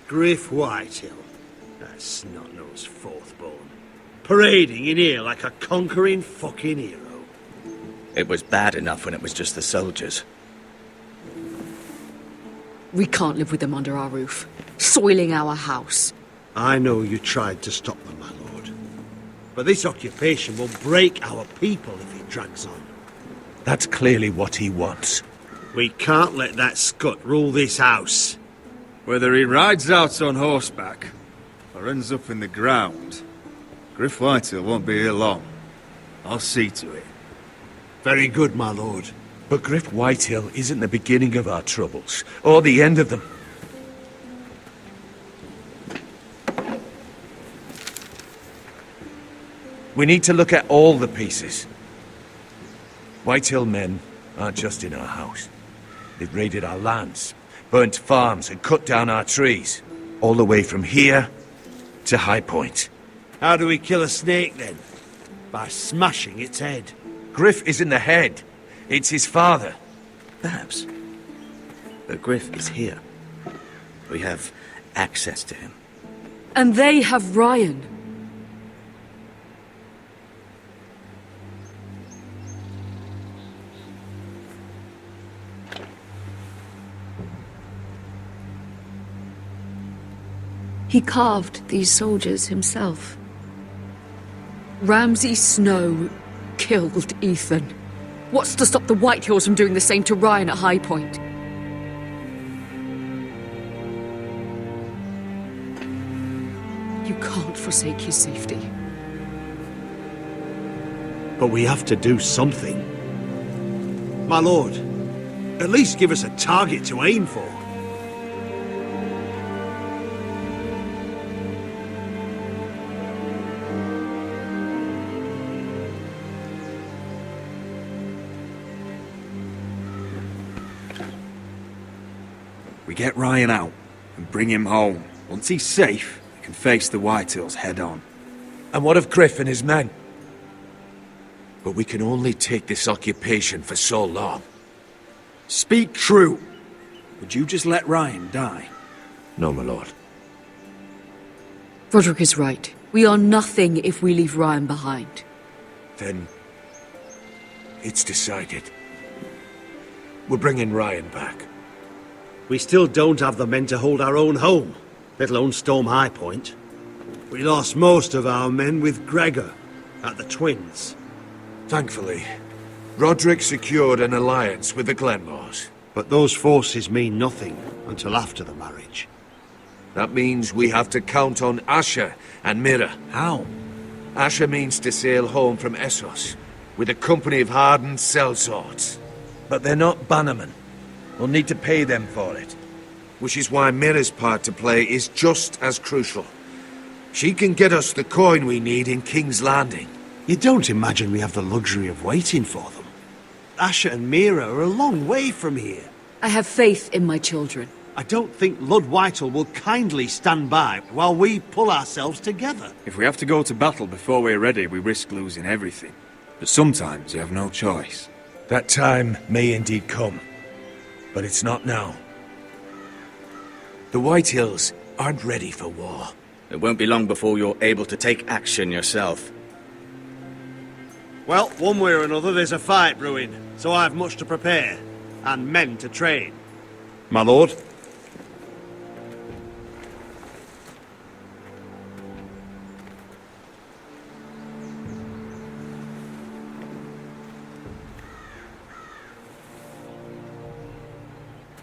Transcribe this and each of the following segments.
Griff Whitehill, that snot-nosed fourth-born, parading in here like a conquering fucking hero. It was bad enough when it was just the soldiers. We can't live with them under our roof, soiling our house. I know you tried to stop them, my lord. But this occupation will break our people if it drags on. That's clearly what he wants. We can't let that scut rule this house. Whether he rides out on horseback or ends up in the ground, Griff Whitehill won't be here long. I'll see to it. Very good, my lord. But Griff Whitehill isn't the beginning of our troubles, or the end of them. We need to look at all the pieces. Whitehill men aren't just in our house. They've raided our lands, burnt farms and cut down our trees. All the way from here to High Point. How do we kill a snake, then? By smashing its head. Griff isn't the head. It's his father. Perhaps. But Griff is here. We have access to him. And they have Ryan. He carved these soldiers himself. Ramsay Snow killed Ethan. What's to stop the Whitehills from doing the same to Ryan at High Point? You can't forsake his safety. But we have to do something. My lord, at least give us a target to aim for. We get Ryan out and bring him home. Once he's safe, we can face the Whitehills head on. And what of Griff and his men? But we can only take this occupation for so long. Speak true. Would you just let Ryan die? No, my lord. Roderick is right. We are nothing if we leave Ryan behind. Then it's decided. We're bringing Ryan back. We still don't have the men to hold our own home, let alone storm High Point. We lost most of our men with Gregor at the Twins. Thankfully, Roderick secured an alliance with the Glenmores. But those forces mean nothing until after the marriage. That means we have to count on Asher and Mira. How? Asher means to sail home from Essos with a company of hardened sellswords. But they're not bannermen. We'll need to pay them for it. Which is why Mira's part to play is just as crucial. She can get us the coin we need in King's Landing. You don't imagine we have the luxury of waiting for them. Asher and Mira are a long way from here. I have faith in my children. I don't think Lud Whitehill will kindly stand by while we pull ourselves together. If we have to go to battle before we're ready, we risk losing everything. But sometimes you have no choice. That time may indeed come. But it's not now. The Whitehills aren't ready for war. It won't be long before you're able to take action yourself. Well, one way or another, there's a fight brewing, so I've much to prepare, and men to train. My lord?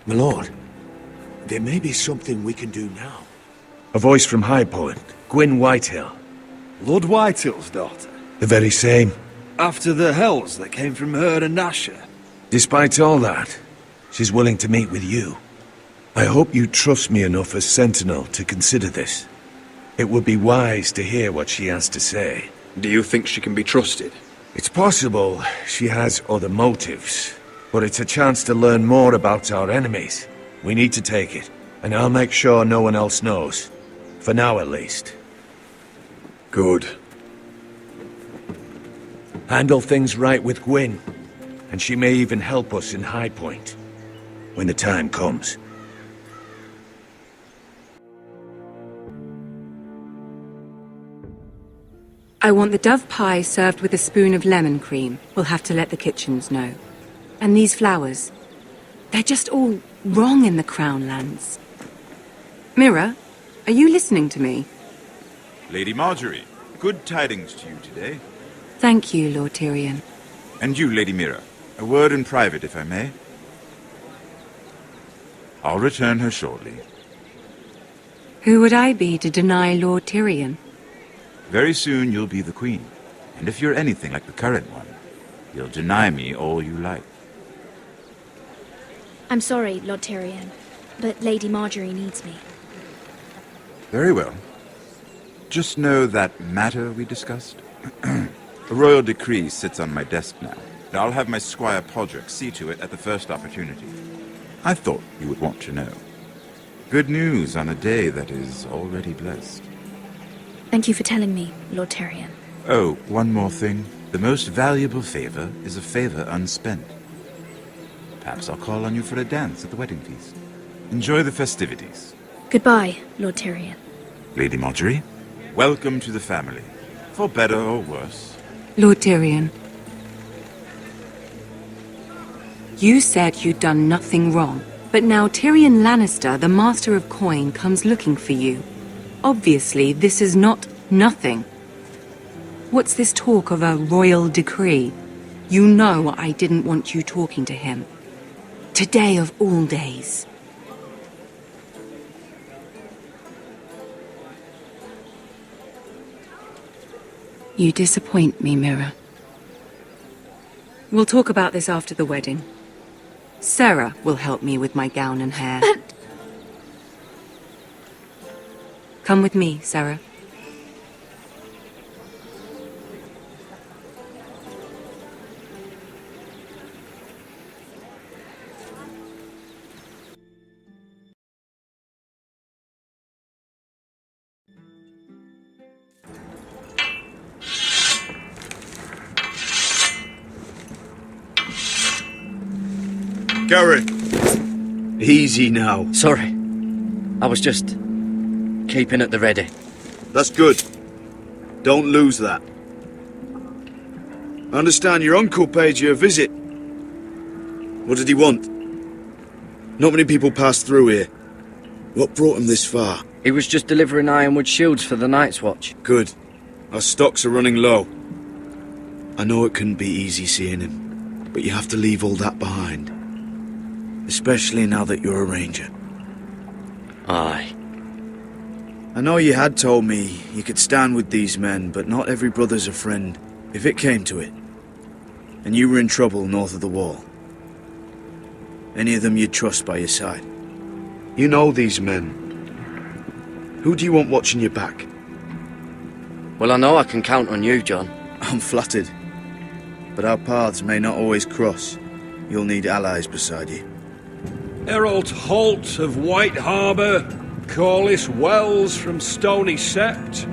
My lord, there may be something we can do now. A voice from High Point, Gwyn Whitehill. Lord Whitehill's daughter? The very same. After the hells that came from her and Asher? Despite all that, she's willing to meet with you. I hope you trust me enough as Sentinel to consider this. It would be wise to hear what she has to say. Do you think she can be trusted? It's possible she has other motives, but it's a chance to learn more about our enemies. We need to take it, and I'll make sure no one else knows. For now, at least. Good. Handle things right with Gwyn, And she may even help us in High Point. When the time comes. I want the dove pie served with a spoon of lemon cream. We'll have to let the kitchens know. And these flowers. They're just all wrong in the Crown Lands. Mira, are you listening to me? Lady Marjorie, good tidings to you today. Thank you, Lord Tyrion. And you, Lady Mira. A word in private, if I may. I'll return her shortly. Who would I be to deny Lord Tyrion? Very soon you'll be the queen. And if you're anything like the current one, you'll deny me all you like. I'm sorry, Lord Tyrion, but Lady Marjorie needs me. Very well. Just know that matter we discussed? A royal decree sits on my desk now. I'll have my Squire Podrick see to it at the first opportunity. I thought you would want to know. Good news on a day that is already blessed. Thank you for telling me, Lord Tyrion. Oh, one more thing. The most valuable favor is a favor unspent. Perhaps I'll call on you for a dance at the wedding feast. Enjoy the festivities. Goodbye, Lord Tyrion. Lady Marjorie, welcome to the family. For better or worse. Lord Tyrion. You said you'd done nothing wrong, but now Tyrion Lannister, the Master of Coin, comes looking for you. Obviously, this is not nothing. What's this talk of a royal decree? You know I didn't want you talking to him. Today of all days. You disappoint me, Mira. We'll talk about this after the wedding. Sarah will help me with my gown and hair. Come with me, Sarah. Garrett! Easy now. Sorry. I was just keeping at the ready. That's good. Don't lose that. I understand your uncle paid you a visit. What did he want? Not many people pass through here. What brought him this far? He was just delivering ironwood shields for the Night's Watch. Good. Our stocks are running low. I know it couldn't be easy seeing him, but you have to leave all that behind. Especially now that you're a ranger. Aye. I know you had told me you could stand with these men, but not every brother's a friend, if it came to it. And you were in trouble north of the wall. Any of them you'd trust by your side. You know these men. Who do you want watching your back? Well, I know I can count on you, John. I'm flattered. But our paths may not always cross. You'll need allies beside you. Errol Holt of White Harbour, Corliss Wells from Stony Sept.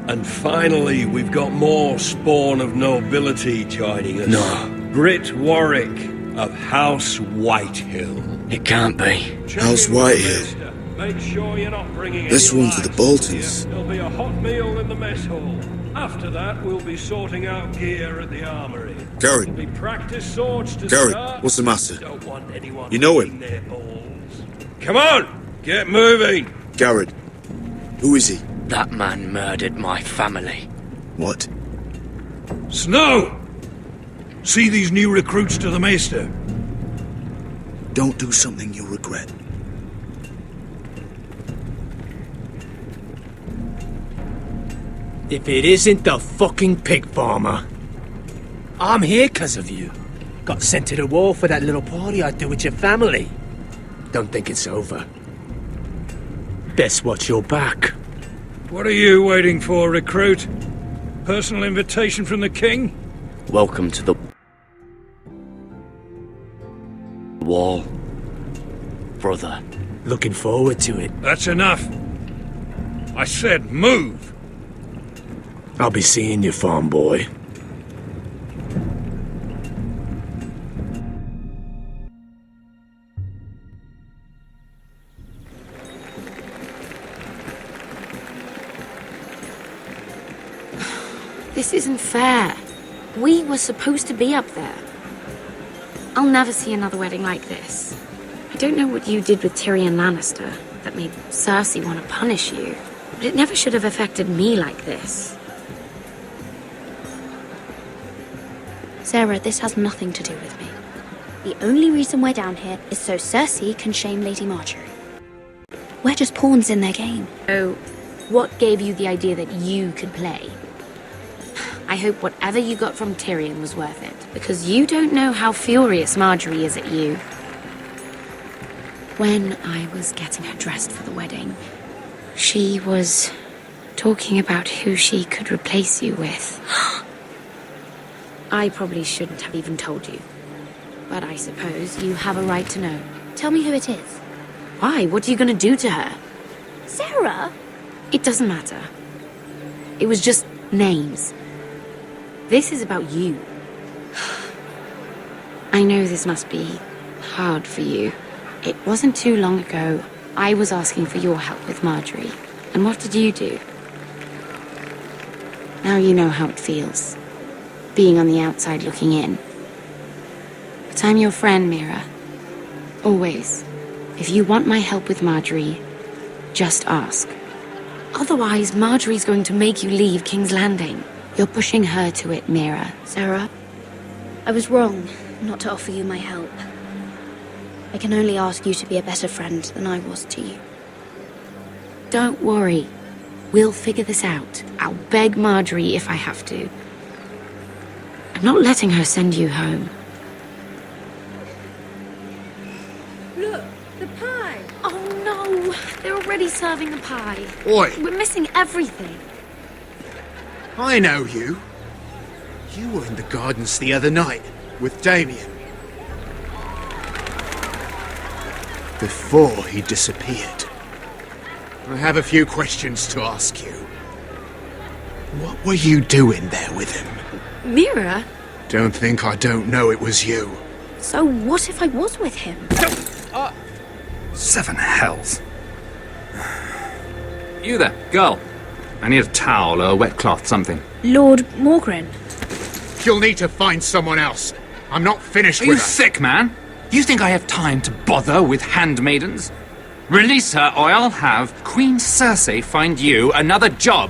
And finally, we've got more spawn of nobility joining us. No. Britt Warwick of House Whitehill. It can't be. House Whitehill. Make sure you're not bringing This any one's for the lights Boltons. here. There'll be a hot meal in the mess hall. After that, we'll be sorting out gear at the armory. Garrett. There'll be practice swords to Garrett, start. what's the matter? Don't want anyone You know him? eating their balls. Come on, get moving. Garrett. Who is he? That man murdered my family. What? Snow! See these new recruits to the Maester? Don't do something you'll regret. If it isn't the fucking pig farmer. I'm here 'cause of you. Got sent to the war for that little party I do with your family. Don't think it's over. Best watch your back. What are you waiting for, recruit? Personal invitation from the king? Welcome to the wall, brother. Looking forward to it. That's enough. I said move. I'll be seeing you, farm boy. This isn't fair. We were supposed to be up there. I'll never see another wedding like this. I don't know what you did with Tyrion Lannister that made Cersei want to punish you, but it never should have affected me like this. Sarah, this has nothing to do with me. The only reason we're down here is so Cersei can shame Lady Marjorie. We're just pawns in their game. So, what gave you the idea that you could play? I hope whatever you got from Tyrion was worth it, because you don't know how furious Marjorie is at you. When I was getting her dressed for the wedding, she was talking about who she could replace you with. I probably shouldn't have even told you, but I suppose you have a right to know. Tell me who it is. Why? What are you going to do to her? Sarah? It doesn't matter. It was just names. This is about you. I know this must be hard for you. It wasn't too long ago I was asking for your help with Marjorie. And what did you do? Now you know how it feels, being on the outside looking in. But I'm your friend, Mira. Always. If you want my help with Marjorie, just ask. Otherwise, Marjorie's going to make you leave King's Landing. You're pushing her to it, Mira. Sarah, I was wrong not to offer you my help. I can only ask you to be a better friend than I was to you. Don't worry. We'll figure this out. I'll beg Marjorie if I have to. I'm not letting her send you home. Look, the pie! Oh no! They're already serving the pie. Oi! We're missing everything. I know you. You were in the gardens the other night with Damien. Before he disappeared. I have a few questions to ask you. What were you doing there with him? Mira? Don't think I don't know it was you. So what if I was with him? Seven hells. You there, girl. I need a towel or a wet cloth, something. Lord Morgren. You'll need to find someone else. I'm not finished Are with you her. sick, man? You think I have time to bother with handmaidens? Release her, or I'll have Queen Cersei find you another job.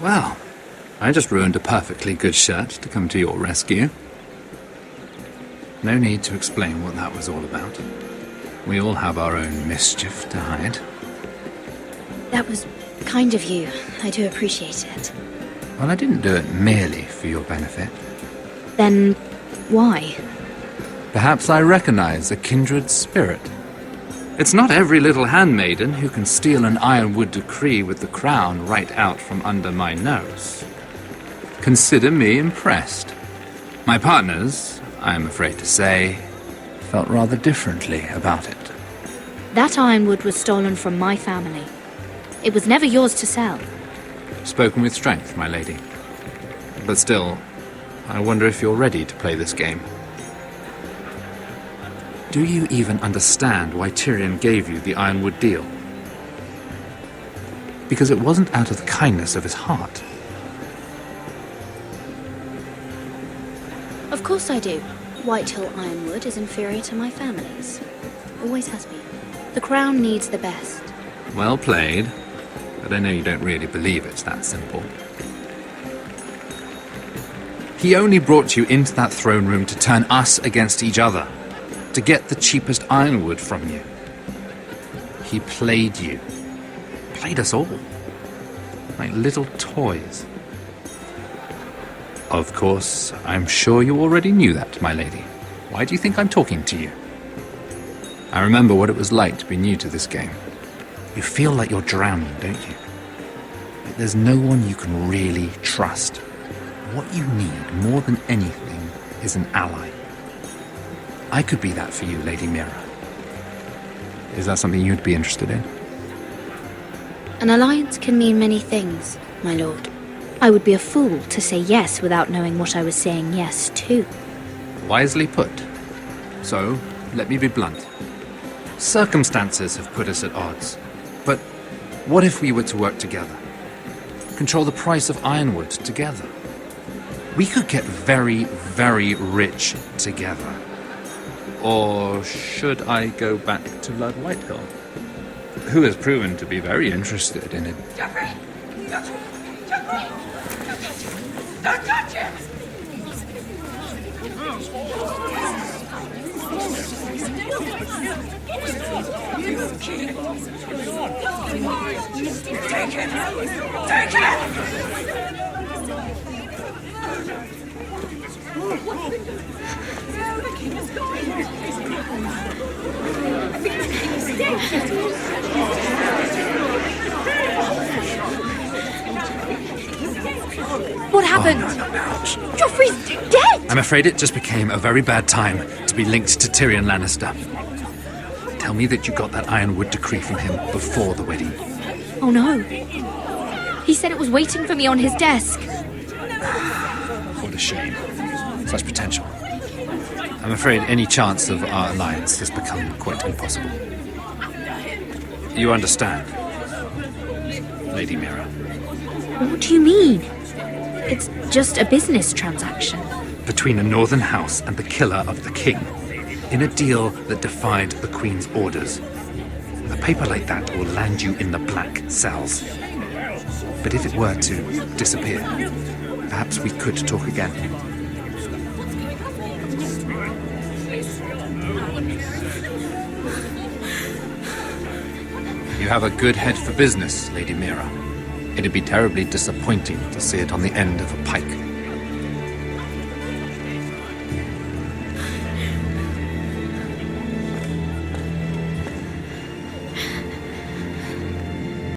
Well, I just ruined a perfectly good shirt to come to your rescue. No need to explain what that was all about. We all have our own mischief to hide. That was kind of you. I do appreciate it. Well, I didn't do it merely for your benefit. Then why? Perhaps I recognize a kindred spirit. It's not every little handmaiden who can steal an ironwood decree with the crown right out from under my nose. Consider me impressed. My partners, I am afraid to say, felt rather differently about it. That ironwood was stolen from my family. It was never yours to sell. Spoken with strength, my lady. But still, I wonder if you're ready to play this game. Do you even understand why Tyrion gave you the ironwood deal? Because it wasn't out of the kindness of his heart. Of course I do. Whitehill Ironwood is inferior to my family's. Always has been. The crown needs the best. Well played, but I know you don't really believe it's that simple. He only brought you into that throne room to turn us against each other, to get the cheapest ironwood from you. He played you. Played us all. Like little toys. Of course, I'm sure you already knew that, my lady. Why do you think I'm talking to you? I remember what it was like to be new to this game. You feel like you're drowning, don't you? But there's no one you can really trust. What you need, more than anything, is an ally. I could be that for you, Lady Mira. Is that something you'd be interested in? An alliance can mean many things, my lord. I would be a fool to say yes without knowing what I was saying yes to. Wisely put. So, let me be blunt. Circumstances have put us at odds. But what if we were to work together? Control the price of ironwood together? We could get very, very rich together. Or should I go back to Lord Whitehill, who has proven to be very interested in it? Geoffrey! Geoffrey! Don't touch him! Take him! Take What happened? Joffrey's dead! I'm afraid it just became a very bad time to be linked to Tyrion Lannister. Tell me that you got that Ironwood decree from him before the wedding. Oh no. He said it was waiting for me on his desk. What a shame. Such potential. I'm afraid any chance of our alliance has become quite impossible. You understand, Lady Mira? What do you mean? It's just a business transaction. Between a northern house and the killer of the king, in a deal that defied the Queen's orders. A paper like that will land you in the black cells. But if it were to disappear, perhaps we could talk again. You have a good head for business, Lady Mira. It'd be terribly disappointing to see it on the end of a pike.